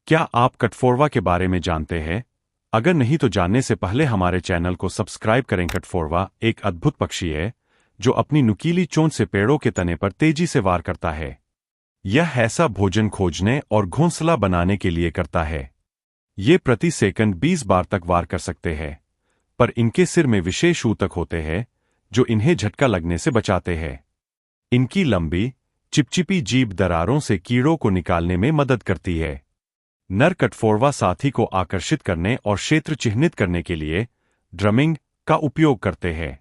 क्या आप कटफोरवा के बारे में जानते हैं? अगर नहीं तो जानने से पहले हमारे चैनल को सब्सक्राइब करें। कटफोरवा एक अद्भुत पक्षी है जो अपनी नुकीली चोंच से पेड़ों के तने पर तेजी से वार करता है। यह ऐसा भोजन खोजने और घोंसला बनाने के लिए करता है। ये प्रति सेकंड 20 बार तक वार कर सकते हैं, पर इनके सिर में विशेष ऊतक होते हैं जो इन्हें झटका लगने से बचाते हैं। इनकी लंबी, चिपचिपी जीभ दरारों से कीड़ों को निकालने में मदद करती है। नर कटफोरवा साथी को आकर्षित करने और क्षेत्र चिह्नित करने के लिए ड्रमिंग का उपयोग करते हैं।